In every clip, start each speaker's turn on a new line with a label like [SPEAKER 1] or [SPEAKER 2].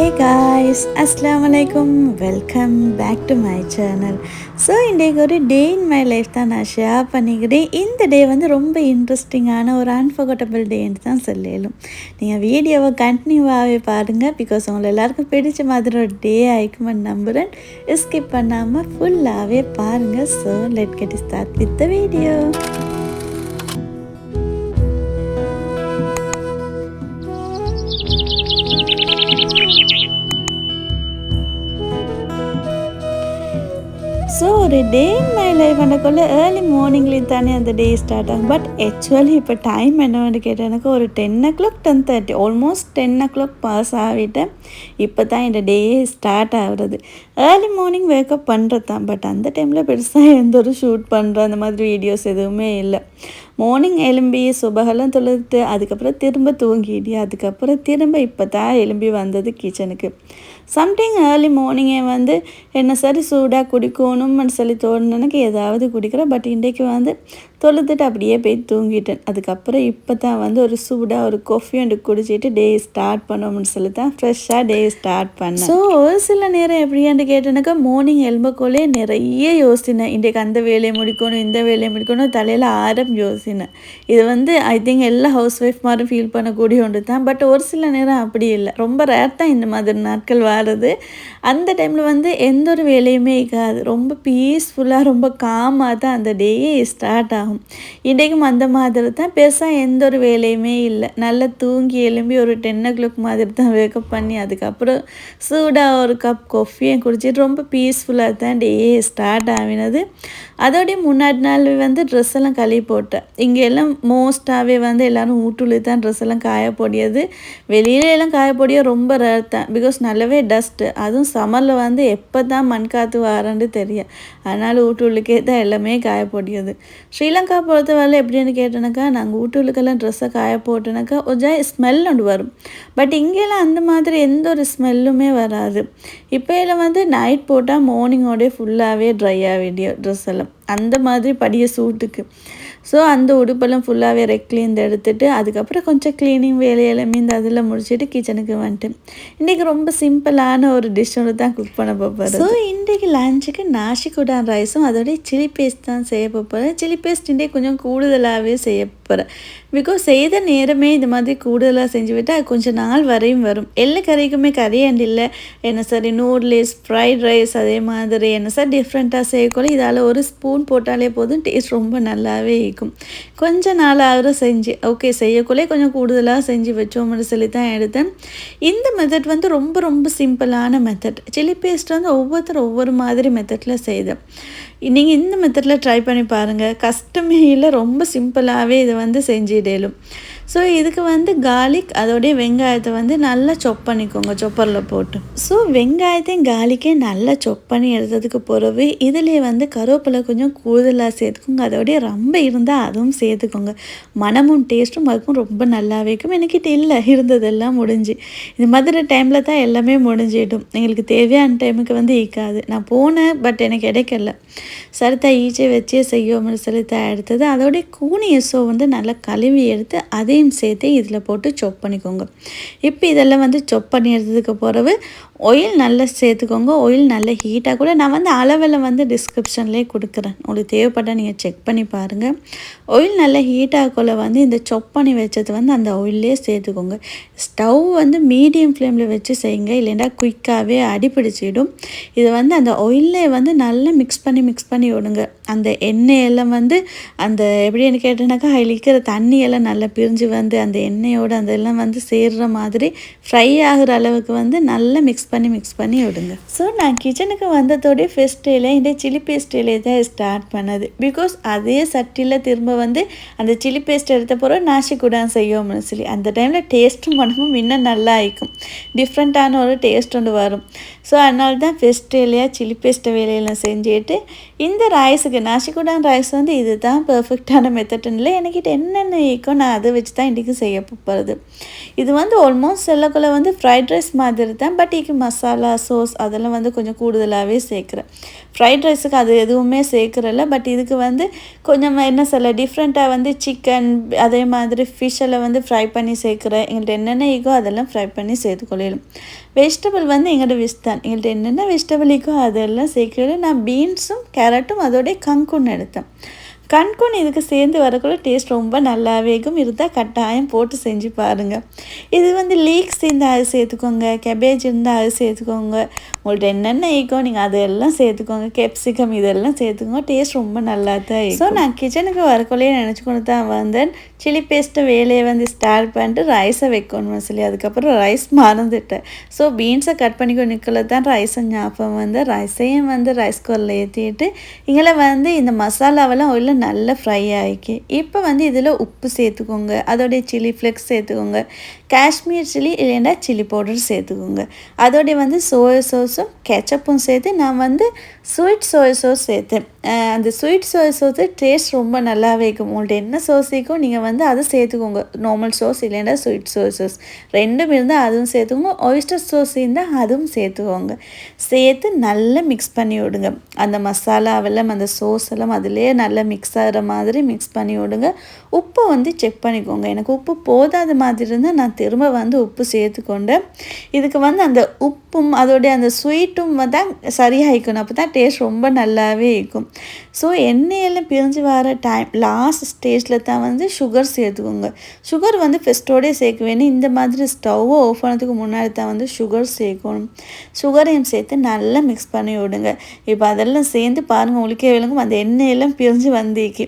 [SPEAKER 1] Hey guys, Assalamu alaikum. Welcome back to my channel. So இன்றைக்கு ஒரு டே in my life தான் நான் share பண்ணிக்கிறேன். இந்த டே வந்து ரொம்ப இன்ட்ரெஸ்டிங்கான ஒரு அன்ஃபர்கட்டபிள் டேன்னு தான் சொல்லலும். நீங்கள் வீடியோவை கண்டினியூவாகவே பாருங்கள். பிகாஸ் உங்களை எல்லாருக்கும் பிடிச்ச மாதிரி ஒரு டே ஆயிக்குமென்னு நம்புகிறேன். ஸ்கிப் பண்ணாமல் ஃபுல்லாகவே பாருங்கள். So let get start with the video. So ஒரு டே இன் மை லைஃப் அண்டக்குள்ள ஏர்லி மார்னிங்லேயும் தானே அந்த டே ஸ்டார்ட் ஆகும். பட் ஆக்சுவலி இப்போ டைம் என்னவென்னு கேட்டால் எனக்கு ஒரு 10 o'clock 10:30 ஆல்மோஸ்ட் 10 o'clock பாஸ் ஆகிட்டேன். இப்போ தான் இந்த டேயே ஸ்டார்ட் ஆகுறது. ஏர்லி மார்னிங் வேக்கப் பண்ணுறது தான். பட் அந்த டைமில் பெருசாக எந்த ஒரு ஷூட் பண்ணுற அந்த மாதிரி வீடியோஸ் எதுவுமே இல்லை. மார்னிங் எலும்பி சுபகெல்லாம் தொழுதுட்டு அதுக்கப்புறம் திரும்ப தூங்கிட்டு அதுக்கப்புறம் திரும்ப இப்போ தான் எலும்பி வந்தது கிச்சனுக்கு. சம்டைம் ஏர்லி மார்னிங்கே வந்து என்ன சரி சூடாக குடிக்கணும்னு சொல்லி தோணுனக்கு ஏதாவது குடிக்கிறேன். பட் இன்றைக்கு வந்து தொழுதுட்டு அப்படியே போய் தூங்கிட்டேன். அதுக்கப்புறம் இப்போ தான் வந்து ஒரு சூடாக ஒரு காஃபி ஒன்று குடிச்சிட்டு டே ஸ்டார்ட் பண்ணோம்னு சொல்லி தான் ஃப்ரெஷ்ஷாக டே ஸ்டார்ட் பண்ணேன். ஸோ ஒரு சில நேரம் எப்படியான்னு கேட்டேனாக்கா மார்னிங் எலும்பக்கோலே நிறைய யோசினேன். இன்றைக்கு அந்த வேலையை முடிக்கணும் இந்த வேலையை முடிக்கணும் தலையில் யோசினேன். இது வந்து ஐ திங்க் எல்லா ஹவுஸ் ஒய்ஃப் மாதிரி ஃபீல் பண்ணக்கூடிய ஒன்று தான். பட் ஒரு சில நேரம் அப்படி இல்லை. ரொம்ப ரேர் தான் இந்த மாதிரி நாட்கள் வாடுறது. அந்த டைமில் வந்து எந்த ஒரு வேலையுமே இருக்காது. ரொம்ப பீஸ்ஃபுல்லாக ரொம்ப காமாக தான் அந்த டேயே ஸ்டார்ட் ஆகும். இன்றைக்கும் அந்த மாதிரி தான். பெருசாக எந்த ஒரு வேலையுமே இல்லை. நல்லா தூங்கி எழும்பி ஒரு 10 o'clock மாதிரி தான் வேக்கப் பண்ணி அதுக்கப்புறம் சூடாக ஒரு கப் காஃபியை குடிச்சிட்டு ரொம்ப பீஸ்ஃபுல்லாக தான் டேயே ஸ்டார்ட் ஆகினது. அதோடைய முன்னாடி நாள் வந்து ட்ரெஸ் எல்லாம் கழுவி போட்டேன். இங்கே எல்லாம் மோஸ்ட்டாகவே வந்து எல்லோரும் வீட்டுல தான் ட்ரெஸ் எல்லாம் காயப்போடியது. வெளியிலலாம் காயப்போடிய ரொம்ப ரேர் தான். பிகாஸ் நல்லாவே டஸ்ட்டு. அதுவும் சம்மரில் வந்து எப்போ தான் மண் காற்று வரேன்னு தெரியும். அதனால் வீட்டுக்கே தான் எல்லாமே காயப்போடியது. ஸ்ரீலங்கா பொறுத்த வரல எப்படின்னு கேட்டேனாக்கா நாங்கள் வீட்டுக்கெல்லாம் ட்ரெஸ்ஸை காய போட்டோனாக்கா கொஞ்சம் ஸ்மெல் ஒன்று வரும். பட் இங்கெல்லாம் அந்த மாதிரி எந்த ஒரு ஸ்மெல்லுமே வராது. இப்போ எல்லாம் வந்து நைட் போட்டால் மார்னிங்கோடய ஃபுல்லாகவே ட்ரை ஆகிடியோ ட்ரெஸ் எல்லாம் அந்த மாதிரி படிய சூட்டுக்கு. ஸோ அந்த உடுப்பெல்லாம் ஃபுல்லாகவே ரெக்லீந்து எடுத்துகிட்டு அதுக்கப்புறம் கொஞ்சம் க்ளீனிங் வேலையெல்லாம் மீந்து அதில் முடிச்சுட்டு கிச்சனுக்கு வந்துட்டேன். இன்றைக்கி ரொம்ப சிம்பிளான ஒரு டிஷ் ஒன்று தான் குக் பண்ண போகிறேன். ஸோ இன்றைக்கி லஞ்சுக்கு நாசிக்குடான் ரைஸும் அதோடைய சில்லி பேஸ்ட் தான் செய்ய போகிறேன். சில்லி பேஸ்ட் இன்றைக்கி கொஞ்சம் கூடுதலாகவே செய்ய போகிறேன். பிகாஸ் செய்த நேரமே இது மாதிரி கூடுதலாக செஞ்சு விட்டால் அது கொஞ்சம் நாள் வரையும் வரும். எல்லா கறிக்குமே கறி அண்ட் இல்லை என்ன சரி நூடுல்ஸ் ஃப்ரைட் ரைஸ் அதே மாதிரி என்ன சார் டிஃப்ரெண்ட்டாக செய்யக்கூட இதால் ஒரு ஸ்பூன் போட்டாலே போதும் டேஸ்ட் ரொம்ப நல்லாவே இருக்கும். கொஞ்சம் நாளாக செஞ்சு ஓகே செய்யக்குள்ளே கொஞ்சம் கூடுதலாக செஞ்சு வச்சோம்னு சொல்லி தான் எடுத்தேன். இந்த மெத்தட் வந்து ரொம்ப ரொம்ப சிம்பிளான மெத்தட். சில்லி பேஸ்ட் வந்து ஒவ்வொருத்தரும் ஒவ்வொரு மாதிரி மெத்தடில் செய்தேன். நீங்கள் இந்த மெத்தடில் ட்ரை பண்ணி பாருங்கள். கஷ்டமே இல்லை. ரொம்ப சிம்பிளாகவே இதை வந்து செஞ்சிடலும். ஸோ இதுக்கு வந்து கார்லிக் அதோடைய வெங்காயத்தை வந்து நல்லா சொப் பண்ணிக்கோங்க சொப்பரில் போட்டு. ஸோ வெங்காயத்தையும் கார்லிக்கையும் நல்லா சொப் பண்ணி எடுத்ததுக்கு பிறகு இதிலே வந்து கருவேப்பிலை கொஞ்சம் கூடுதலாக சேர்த்துக்கோங்க. அதோடைய ரொம்ப இருந்தால் அதுவும் சேர்த்துக்கோங்க. மனமும் டேஸ்ட்டும் அதுக்கும் ரொம்ப நல்லாவே இருக்கும். எனக்கிட்ட இல்லை இருந்ததெல்லாம் முடிஞ்சு இந்த மாதிரி டைமில் தான் எல்லாமே முடிஞ்சிடும். எங்களுக்கு தேவையான டைமுக்கு வந்து ஈக்காது. நான் போனேன் பட் எனக்கு கிடைக்கல. சரித்தா ஈச்சை வச்சே செய்யோம்னு சொல்லி தான் எடுத்தது. அதோடைய கூனியஸோ வந்து நல்லா கழுவி எடுத்து அதையும் சேர்த்து இதில் போட்டு சொப் பண்ணிக்கோங்க. இப்போ இதெல்லாம் வந்து சொப் பண்ணி எடுத்ததுக்கு பிறகு ஆயில் நல்லா சேர்த்துக்கோங்க. ஆயில் நல்லா ஹீட்டாக கூட நான் வந்து அளவில் வந்து டிஸ்கிரிப்ஷன்லேயே கொடுக்குறேன். உங்களுக்கு தேவைப்பட்டால் நீங்கள் செக் பண்ணி பாருங்கள். ஆயில் நல்லா ஹீட்டாகக்குள்ள வந்து இந்த சொப் பண்ணி வச்சது வந்து அந்த ஆயிலே சேர்த்துக்கோங்க. ஸ்டவ் வந்து மீடியம் ஃப்ளேமில் வச்சு செய்யுங்க. இல்லைன்னா குயிக்காகவே அடிப்பிடிச்சிடும். இது வந்து அந்த ஆயிலே வந்து நல்லா மிக்ஸ் பண்ணி விடுங்க. அந்த எண்ணெயெல்லாம் வந்து அந்த எப்படின்னு கேட்டேனாக்கா அதில் இருக்கிற தண்ணியெல்லாம் நல்லா பிரிஞ்சு வந்து அந்த எண்ணெயோடு அதெல்லாம் வந்து சேர்கிற மாதிரி ஃப்ரை ஆகிற அளவுக்கு வந்து நல்லா மிக்ஸ் பண்ணி விடுங்க. ஸோ நான் கிச்சனுக்கு வந்ததோடைய ஃபர்ஸ்ட் டேல இந்த சில்லி பேஸ்ட்டிலே தான் ஸ்டார்ட் பண்ணது. பிகாஸ் அதே சட்டியில் திரும்ப வந்து அந்த சில்லி பேஸ்ட் எடுத்த பிறகு நாசிக்குடான் செய்யோம்னு சொல்லி அந்த டைமில் டேஸ்ட்டும் மனமும் இன்னும் நல்லா ஆயிக்கும். டிஃப்ரெண்ட்டான ஒரு டேஸ்ட் ஒன்று வரும். ஸோ அதனால தான் ஃபர்ஸ்ட் டேலையா சில்லி பேஸ்ட்டை வேலையெல்லாம் செஞ்சுட்டு இந்த ரைஸுக்கு நாசிக்குடான் ரைஸ் வந்து இது தான் பர்ஃபெக்டான மெத்தட்னு இல்லை. எனக்கிட்ட என்னென்ன இருக்கோ நான் அதை வச்சு தான் இன்றைக்கி செய்ய போகிறது. இது வந்து ஆல்மோஸ்ட் சொல்லக்குள்ள வந்து ஃப்ரைட் ரைஸ் மாதிரி தான். பட் இதுக்கு மசாலா சோஸ் அதெல்லாம் வந்து கொஞ்சம் கூடுதலாகவே சேர்க்குறேன். ஃப்ரைட் ரைஸுக்கு அது எதுவுமே சேர்க்குறல. பட் இதுக்கு வந்து கொஞ்சம் என்ன சொல்ல டிஃப்ரெண்ட்டாக வந்து சிக்கன் அதே மாதிரி ஃபிஷ்ஷெல்லாம் வந்து ஃப்ரை பண்ணி சேர்க்குறேன். எங்கள்கிட்ட என்னென்ன இருக்கோ அதெல்லாம் ஃப்ரை பண்ணி சேர்த்துக்கொள்ளலாம். வெஜிடபிள் வந்து எங்களோட விஷ் தான். எங்கள்கிட்ட என்னென்ன வெஜிடபிள் இருக்கோ அதெல்லாம் சேர்க்கல. நான் பீன்ஸும் கேரட்டும் அதோடைய கங்குன்னு எடுத்தேன். கண்கொன் இதுக்கு சேர்ந்து வரக்குள்ள டேஸ்ட் ரொம்ப நல்லாவே இருக்கும். இருந்தால் கட்டாயம் போட்டு செஞ்சு பாருங்கள். இது வந்து லீக்ஸ் இருந்தால் அது சேர்த்துக்கோங்க, கேபேஜ் இருந்தால் அது சேர்த்துக்கோங்க, உங்கள்கிட்ட என்னென்ன ஈக்கோ நீங்கள் அதெல்லாம் சேர்த்துக்கோங்க, கேப்சிகம் இதெல்லாம் சேர்த்துக்கோங்க. டேஸ்ட் ரொம்ப நல்லா தான் இருக்கும். ஸோ நான் கிச்சனுக்கு வரக்குள்ளேயே நினச்சிக்கொண்டு தான் வந்தேன். சில்லி பேஸ்ட்டு வேலையை வந்து ஸ்டார்ட் பண்ணிட்டு ரைஸை வைக்கணும்னு சொல்லி அதுக்கப்புறம் ரைஸ் மறந்துட்டேன். ஸோ பீன்ஸை கட் பண்ணிக்கோ நிற்கல தான் ரைஸை ஞாபகம் வந்து ரைஸையும் வந்து ரைஸ் குக்கரில் ஏற்றிட்டு இங்கே வந்து இந்த மசாலாவெல்லாம் உள்ள நல்லா ஃப்ரை ஆகிக்கு. இப்போ வந்து இதில் உப்பு சேர்த்துக்கோங்க, அதோடைய சில்லி ஃப்ளெக்ஸ் சேர்த்துக்கோங்க, காஷ்மீர் சில்லி இல்லைன்னா சில்லி பவுடர் சேர்த்துக்கோங்க, அதோடைய வந்து சோயா சாஸும் கெச்சப்பும் சேர்த்து நான் வந்து ஸ்வீட் சோயா சாஸ் சேர்த்தேன். அந்த ஸ்வீட் சோயா சாஸு டேஸ்ட் ரொம்ப நல்லாவே இருக்கும். உங்கள்கிட்ட என்ன சாஸ் இருக்கோ நீங்கள் வந்து அதை சேர்த்துக்கோங்க. நார்மல் சாஸ் இல்லைன்னா ஸ்வீட் சோயா சாஸ் ரெண்டும் இருந்தால் அதுவும் சேர்த்துக்கோங்க, ஒயிஸ்டர் சாஸ் இருந்தால் அதுவும் சேர்த்துக்கோங்க. சேர்த்து நல்லா மிக்ஸ் பண்ணி விடுங்க. அந்த மசாலாவெல்லாம் அந்த சோஸ் எல்லாம் அதிலே நல்லா மிக்ஸ் ஆகிற மாதிரி மிக்ஸ் பண்ணி விடுங்க. உப்பை வந்து செக் பண்ணிக்கோங்க. எனக்கு உப்பு போதாத மாதிரி இருந்தால் நான் திரும்ப வந்து உப்பு சேர்த்துக்கொண்டேன். இதுக்கு வந்து அந்த உப்பும் அதோடைய அந்த ஸ்வீட்டும் தான் சரியாகிக்கணும். அப்போ தான் டேஸ்ட் ரொம்ப நல்லாவே இருக்கும். ஸோ எண்ணெயெல்லாம் பிரிஞ்சு வர டைம் லாஸ்ட் ஸ்டேஜில் தான் வந்து சுகர் சேர்த்துக்கோங்க. சுகர் வந்து ஃபஸ்ட்டோடே சேர்க்க வேணும். இந்த மாதிரி ஸ்டவ்வை ஆஃப் பண்ணதுக்கு முன்னாடி தான் வந்து சுகர் சேர்க்கணும். சுகரையும் சேர்த்து நல்லா மிக்ஸ் பண்ணி விடுங்க. இப்போ அதெல்லாம் சேர்ந்து பாருங்கள், உங்களுக்கே விளங்கும் அந்த எண்ணெயெல்லாம் பிரிஞ்சு வந்திருக்கு.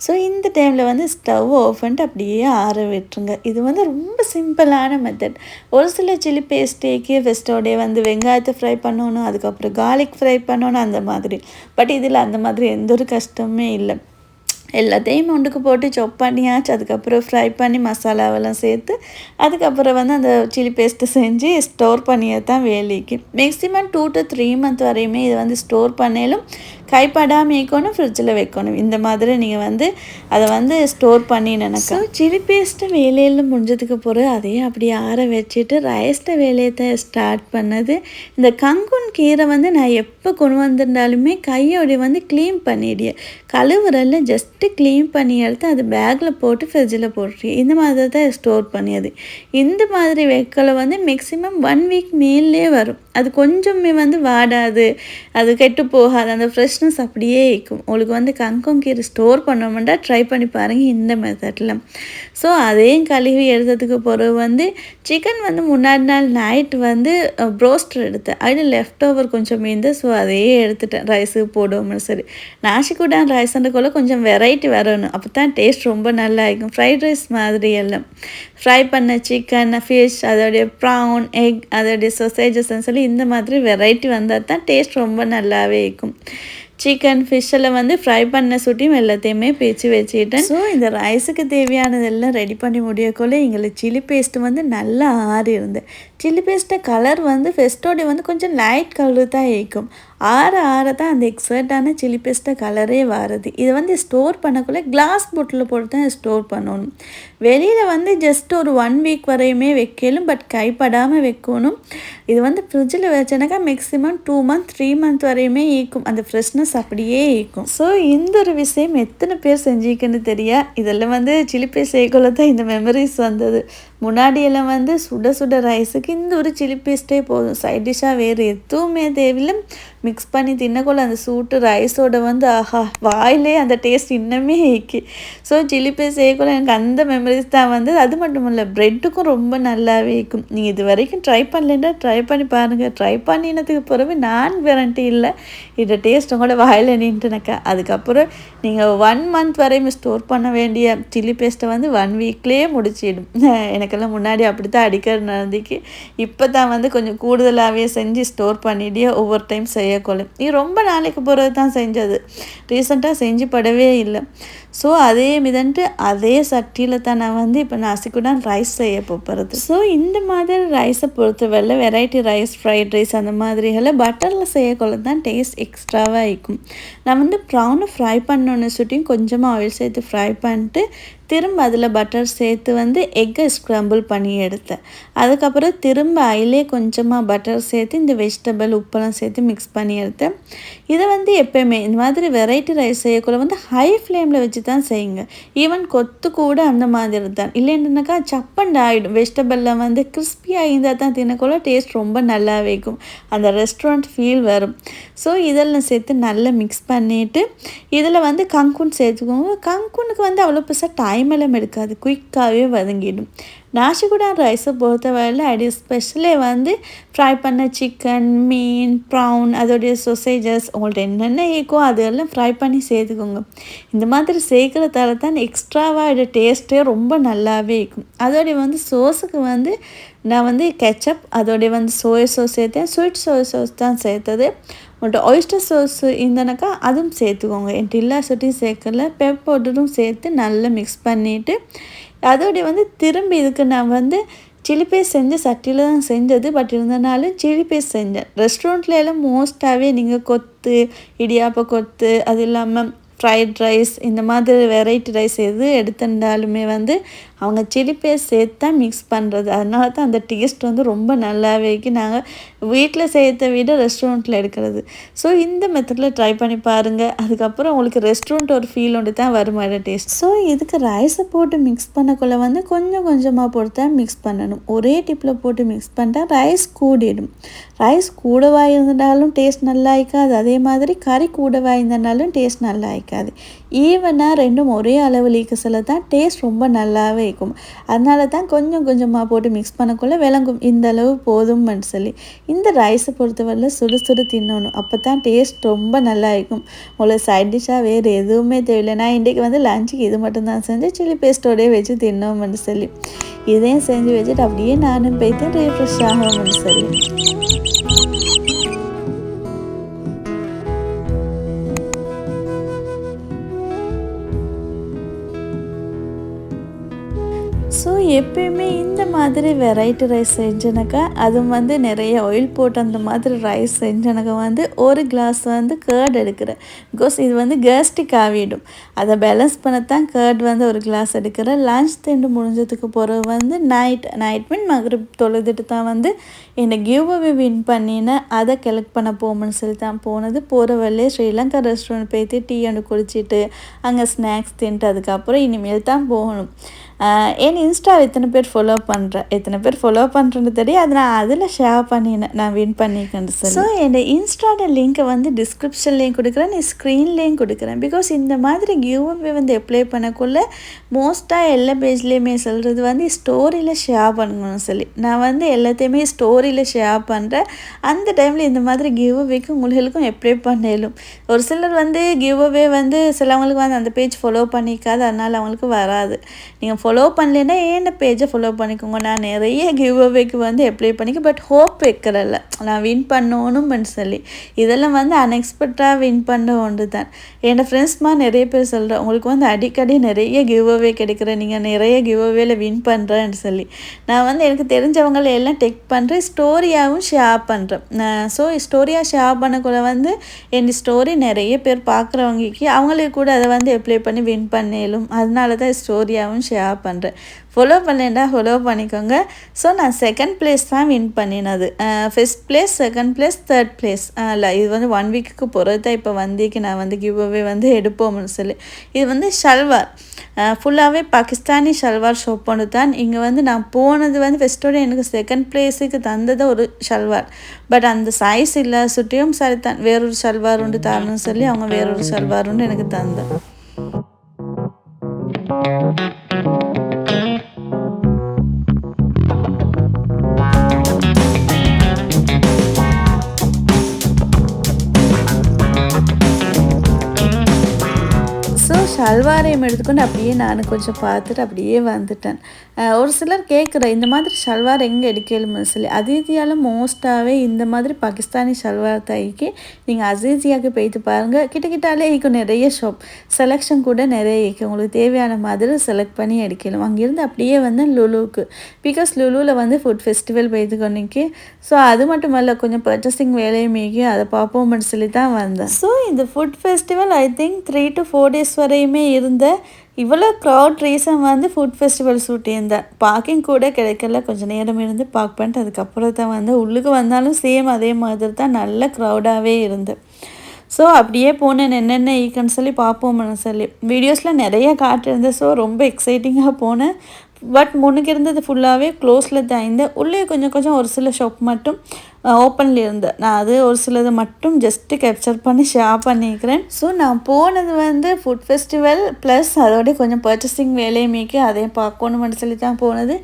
[SPEAKER 1] ஸோ இந்த டைமில் வந்து ஸ்டவ் ஆஃப் பண்ணிட்டு அப்படியே ஆற விட்டுருங்க. இது வந்து ரொம்ப சிம்பிளான மெத்தட். ஒரு சில சில்லி பேஸ்டேக்கு ஃபஸ்ட்டோடே வந்து வெங்காயத்தை ஃப்ரை பண்ணணும், அதுக்கப்புறம் கார்லிக் ஃப்ரை பண்ணணும் அந்த மாதிரி. பட் இதில் அந்த மாதிரி எந்த ஒரு கஷ்டமே இல்லை. எல்லாத்தையும் ஒன்றுக்கு போட்டு சாப் பண்ணியாச்சு. அதுக்கப்புறம் ஃப்ரை பண்ணி மசாலாவெல்லாம் சேர்த்து அதுக்கப்புறம் வந்து அந்த சில்லி பேஸ்ட்டு செஞ்சு ஸ்டோர் பண்ணியே தான் வேலைக்கு. மேக்ஸிமம் 2 to 3 month வரையுமே இதை வந்து ஸ்டோர் பண்ணாலும் கைப்படாமல் வைக்கணும், ஃப்ரிட்ஜில் வைக்கணும். இந்த மாதிரி நீங்கள் வந்து அதை வந்து ஸ்டோர் பண்ணி நினைக்க. சில்லி பேஸ்ட்டு வேலையில் முடிஞ்சதுக்கு பிறகு அதையே அப்படியே ஆற வச்சுட்டு ரைஸ்ட்டு வேலையை தான் ஸ்டார்ட் பண்ணது. இந்த கங்குன் கீரை வந்து நான் எப்போ கொண்டு வந்திருந்தாலுமே கையோடைய வந்து க்ளீன் பண்ணிடுவேன். கழுவுறல ஜஸ்ட்டு க்ளீன் பண்ணி எடுத்து அது பேக்கில் போட்டு ஃப்ரிட்ஜில் போட்டுருக்கேன். இந்த மாதிரி தான் ஸ்டோர் பண்ணியது. இந்த மாதிரி வைக்கல வந்து மேக்ஸிமம் 1 week மேலே வரும். அது கொஞ்சமே வந்து வாடாது, அது கெட்டு போகாது, அந்த ஃப்ரெஷ்னஸ் அப்படியே இருக்கும். உங்களுக்கு வந்து கங்குன் கீரை ஸ்டோர் பண்ணோம்னா ட்ரை பண்ணி பாருங்கள் இந்த மெத்தடில். ஸோ அதையும் கழுவி எடுத்ததுக்கு பிறகு வந்து சிக்கன் வந்து முன்னாடி நாள் நைட் வந்து ப்ரோஸ்டர் எடுத்தேன். அதில் லெஃப்ட் ஓவர் கொஞ்சம் மீந்து, ஸோ அதையே எடுத்துட்டேன் ரைஸுக்கு போடுவோம்னு. சரி, நாசிக்குடான் ரைஸ்ன்றக்குள்ள கொஞ்சம் வெரைட்டி வரணும், அப்போ தான் டேஸ்ட் ரொம்ப நல்லா இருக்கும். ஃப்ரைட் ரைஸ் மாதிரி எல்லாம் ஃப்ரை பண்ண சிக்கன், ஃபிஷ், அதோடைய ப்ரான், எக், அதோடைய சொசேஜஸ்ன்னு சொல்லி இந்த மாதிரி வெரைட்டி வந்தால் தான் டேஸ்ட் ரொம்ப நல்லாவே இருக்கும். சிக்கன் ஃபிஷ்ஷில் வந்து ஃப்ரை பண்ண சுட்டியும் எல்லாத்தையுமே பேச்சு வச்சுக்கிட்டேன். ஸோ இந்த ரைஸுக்கு தேவையானதெல்லாம் ரெடி பண்ணி முடியக்குள்ளே எங்களுக்கு சில்லி பேஸ்ட்டு வந்து நல்லா ஆறி இருந்தேன். சில்லி பேஸ்ட்டை கலர் வந்து ஃபெஸ்ட்டோடைய வந்து கொஞ்சம் லைட் கலர் தான் இருக்கும். ஆற தான் அந்த எக்ஸாக்டான சில்லி பேஸ்ட்டை கலரே வருது. இதை வந்து ஸ்டோர் பண்ணக்குள்ளே கிளாஸ் பாட்டில் போட்டு தான் ஸ்டோர் பண்ணணும். வெளியில் வந்து ஜஸ்ட் ஒரு 1 week வரையுமே வைக்கலும், பட் கைப்படாமல் வைக்கணும். இது வந்து ஃப்ரிட்ஜில் வச்சனாக்கா மேக்ஸிமம் 2 month 3 month வரையுமே ஈக்கும். அந்த ஃப்ரெஷ்னஸ் அப்படியே ஈக்கும். ஸோ இந்த ஒரு விஷயம் எத்தனை பேர் செஞ்சிக்குன்னு தெரியா. இதெல்லாம் வந்து சில்லி பேஸ்ட் செய்யக்குள்ள தான் இந்த மெமரிஸ் வந்தது. முன்னாடியெல்லாம் வந்து சுட சுட ரைஸுக்கு இந்த ஒரு சில்லி பேஸ்ட்டே போதும். சைட் டிஷ்ஷாக வேறு எதுவுமே தேவையில்லை. மிக்ஸ் பண்ணி தின்னக்குள்ள அந்த சூட்டு ரைஸோட வந்து ஆஹா வாயிலே அந்த டேஸ்ட் இன்னமே ஏக்கி. ஸோ சில்லி பேஸ்ட் செய்யக்குள்ள எனக்கு அந்த மெமரிஸ் தான் வந்து. அது மட்டும் இல்லை, ப்ரெட்டுக்கும் ரொம்ப நல்லாவே இருக்கும். நீங்கள் இது வரைக்கும் ட்ரை பண்ணலைன்னா ட்ரை பண்ணி பாருங்கள். ட்ரை பண்ணினதுக்கு பிறகு நான் கேரண்டி இல்லை இந்த டேஸ்ட் உங்களோட வாயில் நின்றுனக்கா. அதுக்கப்புறம் நீங்கள் 1 month வரையும் ஸ்டோர் பண்ண வேண்டிய சில்லி பேஸ்ட்டை வந்து 1 weekலேயே முடிச்சிடும். எனக்கெல்லாம் முன்னாடி அப்படி தான் அடிக்கிற நடந்துக்கு. இப்போ தான் வந்து கொஞ்சம் கூடுதலாகவே செஞ்சு ஸ்டோர் பண்ணிட்டே ஒவ்வொரு டைம் செய்யக்கொள்ள. இது ரொம்ப நாளைக்கு பிறகு தான் செஞ்சது, ரீசெண்டாக செஞ்சு படவே இல்லை. ஸோ அதே மிதன்ட்டு அதே சட்டியில் தான் நான் வந்து இப்போ நாசிக்குடான் ரைஸ் செய்ய போகிறது. ஸோ இந்த மாதிரி ரைஸை பொறுத்தவரை வெரைட்டி ரைஸ், ஃப்ரைட் ரைஸ் அந்த மாதிரிகளை பட்டரில் செய்யக்கொள்ள தான் டேஸ்ட் எக்ஸ்ட்ராவாக இருக்கும். நான் வந்து ப்ரானை ஃப்ரை பண்ணோன்னு சுட்டியும் கொஞ்சமாக ஆயில் சேர்த்து ஃப்ரை பண்ணிட்டு திரும்ப அதில் பட்டர் சேர்த்து வந்து எக்கை ஸ்க்ரம்பிள் பண்ணி எடுத்தேன். அதுக்கப்புறம் திரும்ப அதிலே கொஞ்சமாக பட்டர் சேர்த்து இந்த வெஜிடபிள் உப்பெல்லாம் சேர்த்து மிக்ஸ் பண்ணி எடுத்தேன். இதை வந்து எப்போயுமே இந்த மாதிரி வெரைட்டி ரைஸ் செய்யக்குள்ள வந்து ஹை ஃப்ளேமில் வச்சு தான் செய்யுங்க. ஈவன் கொத்து கூட அந்த மாதிரி தான். இல்லைன்னாக்கா சப்பண்ட் ஆகிடும். வெஜிடபிளில் வந்து கிறிஸ்பியாக இருந்தால் தான் தினக்குள்ள டேஸ்ட் ரொம்ப நல்லாவே இருக்கும். அந்த ரெஸ்டாரண்ட் ஃபீல் வரும். ஸோ இதெல்லாம் சேர்த்து நல்லா மிக்ஸ் பண்ணிவிட்டு இதில் வந்து கங்குன் சேர்த்துக்கோங்க. கங்குனுக்கு வந்து அவ்வளோ பெருசாக டைம் எல்லாம் எடுக்காது, குயிக்காகவே வதங்கிடும். நாசிகுடான் ரைஸை பொறுத்தவரையில் அது ஸ்பெஷலே வந்து ஃப்ரை பண்ண சிக்கன், மீன், ப்ரவுன், அதோடைய சொசேஜஸ் உங்கள்ட்ட என்னென்ன இருக்கோ அதெல்லாம் ஃப்ரை பண்ணி சேர்த்துக்கோங்க. இந்த மாதிரி சேர்க்குறதால தான் எக்ஸ்ட்ராவாக இது டேஸ்ட்டே ரொம்ப நல்லாவே இருக்கும். அதோடைய வந்து சோஸுக்கு வந்து நான் வந்து கெச்சப், அதோடைய வந்து சோயா சாஸ் சேர்த்தேன். ஸ்வீட் சோயா சாஸ் தான் சேர்த்தது. உங்கள்கிட்ட ஒயிஸ்டர் சாஸ் இருந்தனாக்கா அதுவும் சேர்த்துக்கோங்க. என்கிட்ட எல்லா சொட்டையும் சேர்க்கல. பெப்பர் பவுடரும் சேர்த்து நல்லா மிக்ஸ் பண்ணிவிட்டு அதோடைய வந்து திரும்பி இதுக்கு நான் வந்து சில்லி பேஸ்ட் செஞ்சு சட்டியில் தான் செஞ்சது. பட் இருந்தனாலும் சில்லி பேஸ்ட் செஞ்சேன். ரெஸ்டாரண்ட்ல எல்லாம் மோஸ்ட்டாகவே நீங்கள் கொத்து, இடியாப்ப கொத்து, அது இல்லாமல் ஃப்ரைட் ரைஸ், இந்த மாதிரி வெரைட்டி ரைஸ் எது எடுத்திருந்தாலுமே வந்து அவங்க சில்லி பேஸ்ட் சேர்த்து தான் மிக்ஸ் பண்ணுறது. அதனால தான் அந்த டேஸ்ட் வந்து ரொம்ப நல்லாவே நாங்கள் வீட்டில் செய்யறதை விட ரெஸ்டாரண்ட்டில் எடுக்கிறது. ஸோ இந்த மெத்தடில் ட்ரை பண்ணி பாருங்கள். அதுக்கப்புறம் உங்களுக்கு ரெஸ்டாரண்ட் ஒரு ஃபீல் ஒன்று தான் வருமாதிரி டேஸ்ட். ஸோ இதுக்கு ரைஸை போட்டு மிக்ஸ் பண்ணக்குள்ள வந்து கொஞ்சம் கொஞ்சமாக போட்டு தான் மிக்ஸ் பண்ணணும். ஒரே டிப்பில் போட்டு மிக்ஸ் பண்ணிட்டால் ரைஸ் கூடிடும். ரைஸ் கூடவாக இருந்தனாலும் டேஸ்ட் நல்லா இருக்காது, அதே மாதிரி கறி கூடவாக இருந்தனாலும் டேஸ்ட் நல்லா இருக்காது. ஈவனாக ரெண்டும் ஒரே அளவில் இருக்க சொல்ல தான் டேஸ்ட் ரொம்ப நல்லாவே இருக்கும். அதனால தான் கொஞ்சம் கொஞ்சமாக போட்டு மிக்ஸ் பண்ணக்குள்ளே விளங்கும் இந்த அளவு போதும்னு சொல்லி. இந்த ரைஸை பொறுத்தவரையில் சுடு சுடு தின்னணும், அப்போ தான் டேஸ்ட் ரொம்ப நல்லா இருக்கும். உங்களுக்கு சைட் டிஷ்ஷாக வேறு எதுவுமே தேவையில்லை. நான் இன்றைக்கி வந்து லஞ்சுக்கு இது மட்டும்தான் செஞ்சு சில்லி பேஸ்ட்டோடய வச்சு தின்னோம்னு சொல்லி இதையும் செஞ்சு வச்சுட்டு அப்படியே நானும் போய்த்து ரீஃப்ரெஷ் ஆகும்னு சொல்லி. ஸோ எப்பயுமே இந்த மாதிரி வெரைட்டி ரைஸ் செஞ்சனாக்கா அதுவும் வந்து நிறைய ஆயில் போட்டு அந்த மாதிரி ரைஸ் செஞ்சனாக்கா வந்து ஒரு கிளாஸ் வந்து கேர்ட் எடுக்கிறேன். பிகாஸ் இது வந்து கேஸ்ட்ரிக் ஆகிடும். அதை பேலன்ஸ் பண்ணத்தான் கேர்ட் வந்து ஒரு கிளாஸ் எடுக்கிறேன். லன்ச் திண்டு முடிஞ்சதுக்கு பிறகு வந்து நைட் மீன் மகரிப் தொழுதுட்டு தான் வந்து என்னை கிவ் அவே வின் பண்ணினேன். அதை கலெக்ட் பண்ண போகும்னு சொல்லி தான் போனது. போகிற வழியே ஸ்ரீலங்கா ரெஸ்டாரண்ட் போய்த்து டீ ஒன்று குடிச்சிட்டு அங்கே ஸ்நாக்ஸ் தின்ட்டு அதுக்கப்புறம் இனிமேல் தான் போகணும். என் இன்ஸ்டா எத்தனை பேர் ஃபாலோ பண்ணுறேன்னு தெரியும். அதை நான் அதில் ஷேர் பண்ணினேன் நான் வின் பண்ணிக்கேன்னு சொல்லி. ஸோ என்னோட இன்ஸ்டாட லிங்க்கை வந்து டிஸ்கிரிப்ஷன்லேயும் கொடுக்குறேன், நீ ஸ்க்ரீன்லேயும் கொடுக்குறேன். பிகாஸ் இந்த மாதிரி கிவ்அவே வந்து அப்ளை பண்ணக்குள்ள மோஸ்ட்டாக எல்லா பேஜ்லேயுமே சொல்கிறது வந்து ஸ்டோரியில் ஷேர் பண்ணணும்னு சொல்லி. நான் வந்து எல்லாத்தையுமே ஸ்டோரியில் ஷேர் பண்ணுறேன். அந்த டைமில் இந்த மாதிரி கிவ்அவேக்கு உங்களுக்கும் அப்ளை பண்ணலும். ஒரு சிலர் வந்து கிவ்அவே வந்து சிலவங்களுக்கு வந்து அந்த பேஜ் ஃபாலோ பண்ணிக்காது, அதனால் அவங்களுக்கு வராது. நீங்கள் ஃபாலோ பண்ணலைன்னா ஏன் பேஜை ஃபாலோ பண்ணிக்கோங்க. நான் நிறைய கிவ் அவேக்கு வந்து அப்ளை பண்ணிக்க, பட் ஹோப் வைக்கிறல்ல நான் வின் பண்ணணும்னு சொல்லி. இதெல்லாம் வந்து அன்எக்ஸ்பெக்டாக வின் பண்ண ஒன்று தான். என்னோடய ஃப்ரெண்ட்ஸ்மா நிறைய பேர் சொல்கிறேன், உங்களுக்கு வந்து அடிக்கடி நிறைய கிவ் அவே கிடைக்கிறேன், நீங்கள் நிறைய கிவ் அவேல வின் பண்ணுறேன்னு சொல்லி. நான் வந்து எனக்கு தெரிஞ்சவங்களை எல்லாம் டெக் பண்ணுறேன், ஸ்டோரியாகவும் ஷேர் பண்ணுறேன். ஸோ ஸ்டோரியாக ஷேர் பண்ணக்குள்ள வந்து என் ஸ்டோரி நிறைய பேர் பார்க்குறவங்களுக்கு அவங்களுக்கு கூட அதை வந்து அப்ளை பண்ணி வின் பண்ணலும். அதனால தான் ஸ்டோரியாகவும் ஷேர் பண்ணுறேன். ஃபாலோ பண்ணேன்டா ஃபாலோ பண்ணிக்கோங்க. ஸோ நான் செகண்ட் ப்ளேஸ் தான் வின் பண்ணினது. First place, second place, third place இல்லை, இது வந்து 1 வீக்குக்கு பிறகு தான் இப்போ வந்திக்கு நான் வந்து கிவ் அவே வந்து எடுப்போம்னு சொல்லி. இது வந்து ஷல்வார் ஃபுல்லாகவே பாகிஸ்தானி ஷல்வார் ஷாப் ஒன்று தான். இங்கே வந்து நான் போனது வந்து ஃபஸ்ட்டோட எனக்கு செகண்ட் ப்ளேஸுக்கு தந்தது ஒரு ஷல்வார். பட் அந்த சைஸ் இல்லை, சுட்டியும் சரி தான் வேறொரு ஷல்வார் உண்டு தரணும்னு சொல்லி அவங்க வேறொரு ஷல்வார் உண்டு எனக்கு தந்தேன். ஷல்வாரையும் எடுத்துக்கொண்டு அப்படியே நான் கொஞ்சம் பார்த்துட்டு அப்படியே வந்துட்டேன். ஒரு சிலர் கேட்குற இந்த மாதிரி ஷல்வார் எங்கே எடுக்கலும்னு சொல்லி. அசீசியாவில் மோஸ்ட்டாகவே இந்த மாதிரி பாகிஸ்தானி ஷல்வார் தைக்கு நீங்கள் அசீசியாவுக்கு போய்த்து பாருங்கள். கிட்டக்கிட்டாலே இருக்கும் நிறைய ஷாப், செலெக்ஷன் கூட நிறைய இருக்குது. உங்களுக்கு தேவையான மாதிரி செலக்ட் பண்ணி எடுக்கலாம். அங்கேருந்து அப்படியே வந்து லுலுவுக்கு, பிகாஸ் லுலுவில் வந்து ஃபுட் ஃபெஸ்டிவல் போய்த்து கொண்டிக்கு. ஸோ அது மட்டும் இல்லை, கொஞ்சம் பர்ச்சேசிங் வேலையும் மீகி அதை பார்ப்போம்னு சொல்லி தான் வந்தேன். ஸோ இந்த food festival I think 3 to 4 days வரையுமே இருந்த இவ்வளோ க்ரௌட் ரீசன் வந்து ஃபுட் ஃபெஸ்டிவல் ஷூட் இருந்தேன். பார்க்கிங் கூட கிடைக்கல, கொஞ்சம் நேரம் இருந்து பார்க் பண்ணிட்டு அதுக்கப்புறம் தான் வந்து உள்ளுக்கு வந்தாலும் சேம் அதே மாதிரி தான் நல்ல க்ரௌடாகவே இருந்து. ஸோ அப்படியே போனேன் என்னென்ன ஈக்குன்னு சொல்லி பார்ப்போம்னு சொல்லி வீடியோஸில் நிறைய காட்டியிருந்தேன். ஸோ ரொம்ப எக்ஸைட்டிங்காக போனேன். பட் முன்னுக்கு இருந்தது ஃபுல்லாகவே க்ளோஸில் தான் இருந்தேன். உள்ளே கொஞ்சம் கொஞ்சம் ஒரு சில ஷாப் மட்டும் ஓப்பனில் இருந்தேன். நான் அது ஒரு சிலதை மட்டும் ஜஸ்ட்டு கேப்சர் பண்ணி ஷேர் பண்ணிக்கிறேன். ஸோ நான் போனது வந்து ஃபுட் ஃபெஸ்டிவல் ப்ளஸ் அதோட கொஞ்சம் பர்ச்சேசிங் வேலையுமேக்கு அதையும் பார்க்கணும்னு சொல்லி தான் போனது.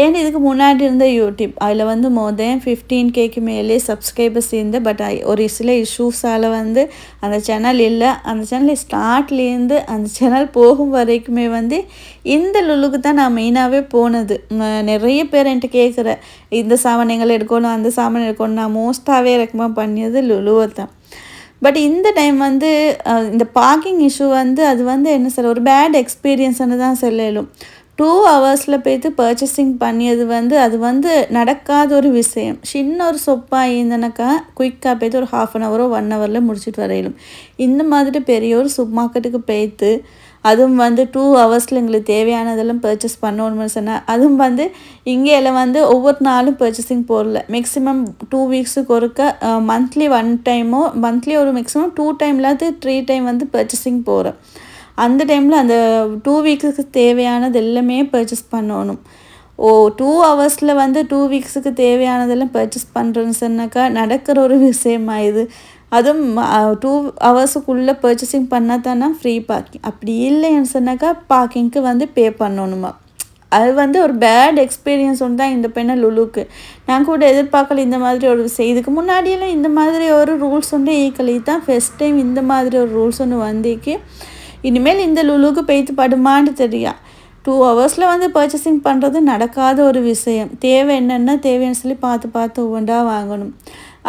[SPEAKER 1] ஏன்னா இதுக்கு முன்னாடி இருந்த யூடியூப் அதில் வந்து மோர் தென் 15Kக்கு மேலே சப்ஸ்கிரைபர்ஸ் இருந்து பட் ஒரு சில இஷ்யூஸால் வந்து அந்த சேனல் இல்லை. அந்த சேனல் ஸ்டார்ட்லேருந்து அந்த சேனல் போகும் வரைக்குமே வந்து இந்த லுலுக்கு தான் நான் மெயினாகவே போனது. நிறைய பேர் என்கிட்ட கேட்குற இந்த சாமான்கள் எடுக்கணும் அந்த சாமான் எடுக்கணும் நான் மோஸ்ட்டாகவே ரெக்கமெண்ட் பண்ணியது லுலுவை தான். பட் இந்த டைம் வந்து இந்த பார்க்கிங் இஷ்யூ வந்து அது வந்து என்ன சார் ஒரு பேட் எக்ஸ்பீரியன்ஸ்னு தான் சொல்லலும். 2 ஹவர்ஸில் போய்த்து பர்ச்சேசிங் பண்ணியது வந்து அது வந்து நடக்காத ஒரு விஷயம். சின்ன ஒரு சொப்பாக இருந்தனாக்கா குயிக்காக போய்த்து ஒரு 1/2 ஹவரோ 1 ஹவரில் முடிச்சுட்டு வரையிலும். இந்த மாதிரி பெரிய ஒரு சூப்பர் மார்க்கெட்டுக்கு போய்த்து அதுவும் வந்து 2 ஹவர்ஸில் எங்களுக்கு தேவையானதெல்லாம் பர்ச்சேஸ் பண்ணணும்னு சொன்னால் அதுவும் வந்து இங்கேயெல்லாம் வந்து ஒவ்வொரு நாளும் பர்ச்சேசிங் போடல. மேக்ஸிமம் 2 வீக்ஸுக்கு ஒருக்க மந்த்லி 1 டைமோ மந்த்லி ஒரு மேக்ஸிமம் 2 டைம்லாவது 3 டைம் வந்து பர்ச்சேசிங் போகிறேன். அந்த டைமில் அந்த 2 வீக்ஸுக்கு தேவையானது எல்லாமே பர்ச்சேஸ் பண்ணணும். 2 ஹவர்ஸில் வந்து 2 வீக்ஸுக்கு தேவையானதெல்லாம் பர்ச்சேஸ் பண்ணுறேன்னு சொன்னாக்கா நடக்கிற ஒரு விஷயமா இது. அதுவும் 2 ஹவர்ஸுக்குள்ளே பர்ச்சேசிங் பண்ணால் தானே ஃப்ரீ பார்க்கிங். அப்படி இல்லைன்னு சொன்னாக்கா பார்க்கிங்க்கு வந்து பே பண்ணணுமா. அது வந்து ஒரு பேட் எக்ஸ்பீரியன்ஸ் ஒன்று தான் இந்த பெண்ணை லுலுக்கு. நான் கூட எதிர்பார்க்கல இந்த மாதிரி ஒரு விஷயம். இதுக்கு முன்னாடியெல்லாம் இந்த மாதிரி ஒரு ரூல்ஸ் ஒன்று ஈக்கலி தான் ஃபஸ்ட் டைம் இந்த மாதிரி ஒரு ரூல்ஸ் ஒன்று வந்திக்கு. இனிமேல் இந்த லுலுக்கு போய்த்து படுமான்னு தெரியா. 2 ஹவர்ஸில் வந்து பர்ச்சேசிங் பண்ணுறது நடக்காத ஒரு விஷயம். தேவை என்னென்ன தேவைன்னு சொல்லி பார்த்து ஒவ்வொன்றா வாங்கணும்.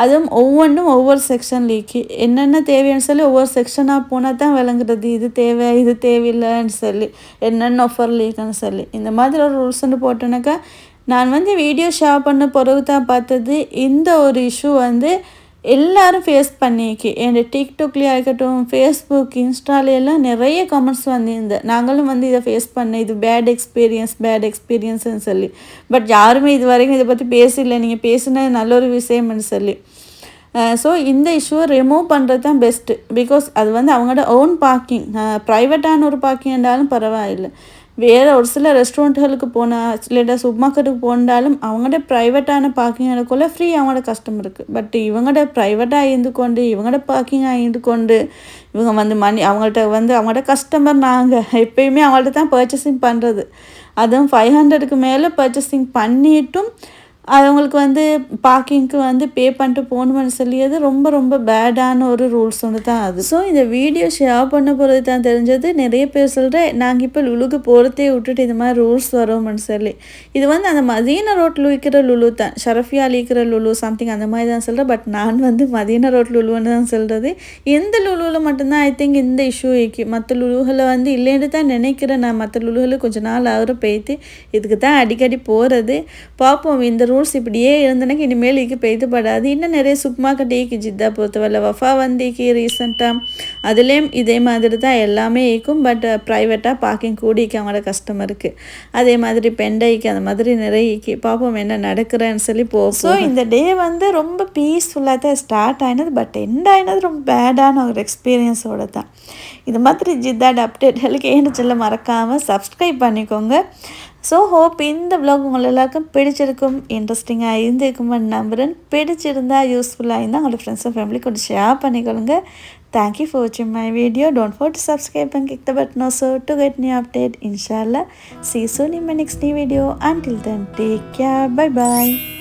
[SPEAKER 1] அதுவும் ஒவ்வொன்றும் ஒவ்வொரு செக்ஷன்லேக்கு என்னென்ன தேவைன்னு சொல்லி ஒவ்வொரு செக்ஷனாக போனால் தான் விளங்குறது. இது தேவை இது தேவையில்லைன்னு சொல்லி என்னென்ன ஆஃபர் லீக்குன்னு சொல்லி இந்த மாதிரி ஒரு ரூல்ஸ்ன்னு போட்டோன்னாக்கா நான் வந்து வீடியோ ஷேர் பண்ண பிறகு தான் பார்த்தது இந்த ஒரு இஷ்யூ வந்து எல்லாரும் ஃபேஸ் பண்ணிக்கு. என் டிக்டாக்லேயே ஆகட்டும் ஃபேஸ்புக் இன்ஸ்டாலெல்லாம் நிறைய கமெண்ட்ஸ் வந்திருந்தேன். நாங்களும் வந்து இதை ஃபேஸ் பண்ணேன் இது பேட் எக்ஸ்பீரியன்ஸ்ன்னு சொல்லி. பட் யாருமே இது வரைக்கும் இதை பற்றி பேசலை. நீங்கள் பேசுனது நல்ல ஒரு விஷயம்னு சொல்லி. ஸோ இந்த இஷ்யூவை ரிமூவ் பண்ணுறது தான் பெஸ்ட்டு. பிகாஸ் அது வந்து அவங்களோட ஓன் பார்க்கிங் ப்ரைவேட்டான ஒரு பார்க்கிங் இருந்தாலும் பரவாயில்லை. வேறு ஒரு சில ரெஸ்டாரண்ட்டுகளுக்கு போனால் இல்லைடா சூப்பர் மார்க்கெட்டுக்கு போனாலும் அவங்களோட ப்ரைவேட்டான பார்க்கிங் எனக்குள்ள ஃப்ரீ அவங்களோட கஷ்டம் இருக்குது. பட் இவங்களோட ப்ரைவேட்டாக இருந்து கொண்டு இவங்களோட பார்க்கிங்காக இருந்து கொண்டு இவங்க வந்து அவங்கள்ட்ட வந்து அவங்களோட கஸ்டமர் நாங்கள் எப்பயுமே அவங்கள்ட்ட தான் பர்ச்சேசிங் பண்ணுறது. அதுவும் 500க்கு மேலே பர்ச்சேசிங் பண்ணிட்டும் அவங்களுக்கு வந்து பார்க்கிங்க்கு வந்து பே பண்ணிட்டு போகணும்னு சொல்லியது ரொம்ப ரொம்ப பேடான ஒரு ரூல்ஸ் ஒன்று தான் அது. ஸோ இந்த வீடியோ ஷேர் பண்ண போகிறது தான் தெரிஞ்சது. நிறைய பேர் சொல்கிறேன் நாங்கள் இப்போ லுலுக்கு போகிறதே விட்டுட்டு இந்த மாதிரி ரூல்ஸ் வரும்னு சொல்லி. இது வந்து அந்த மதீனா ரோட்டில் விற்கிற லுலு தான் ஷரஃபியால் இருக்கிற லுலு சம்திங் அந்த மாதிரி தான் சொல்கிறேன். பட் நான் வந்து மதீனா ரோட் லுலுன்னு தான் சொல்கிறது. இந்த லுலுவில் மட்டும்தான் ஐ திங்க் இந்த இஷ்யூ இருக்கு. மற்ற லுலுகளை வந்து இல்லைன்னு தான் நினைக்கிறேன். நான் மற்ற லுலுகளை கொஞ்சம் நாள் ஆகிற போய்த்து இதுக்கு தான் அடிக்கடி போகிறது. பார்ப்போம் இந்த ரூல்ஸ் இப்படியே இருந்தனக்கு இனிமேல் இக்கு பெய்துபடாது. இன்னும் நிறைய சூப்பர் மார்க்கெட் ஈக்கு ஜித்தா பொறுத்தவரை வஃபா வந்திக்கு ரீசெண்டாக அதுலேயும் இதே மாதிரி தான் எல்லாமே ஈக்கும். பட் ப்ரைவேட்டாக பார்க்கிங் கூடிக்கு அவங்களோட கஸ்டமருக்கு அதே மாதிரி பெண்டைக்கு அந்த மாதிரி நிறைய ஈக்கி. பார்ப்போம் என்ன நடக்கிறேன்னு சொல்லி போகும். ஸோ இந்த டே வந்து ரொம்ப பீஸ்ஃபுல்லாக தான் ஸ்டார்ட் ஆகினது. பட் எண்ட் ஆகினது ரொம்ப பேடான ஒரு எக்ஸ்பீரியன்ஸோடு தான். இது மாதிரி ஜித்தாட் அப்டேட்களுக்கு ஏன்னு சொல்ல மறக்காமல் சப்ஸ்கிரைப் பண்ணிக்கோங்க. ஸோ ஹோப் இந்த விலாக் உங்கள் எல்லாருக்கும் பிடிச்சிருக்கும் இன்ட்ரெஸ்டிங்காக இருந்திருக்குமென்னு நம்புகிறேன். பிடிச்சிருந்தால் யூஸ்ஃபுல்லாக இருந்தால் உங்களோட ஃப்ரெண்ட்ஸ் அண்ட் ஃபேமிலி கொஞ்சம் ஷேர் பண்ணிக்கொள்ளுங்க. Thank you for watching my video. Don't forget to subscribe and click the button also to get new update. Inshallah, see you soon in my next new video. Until then, take care. Bye bye.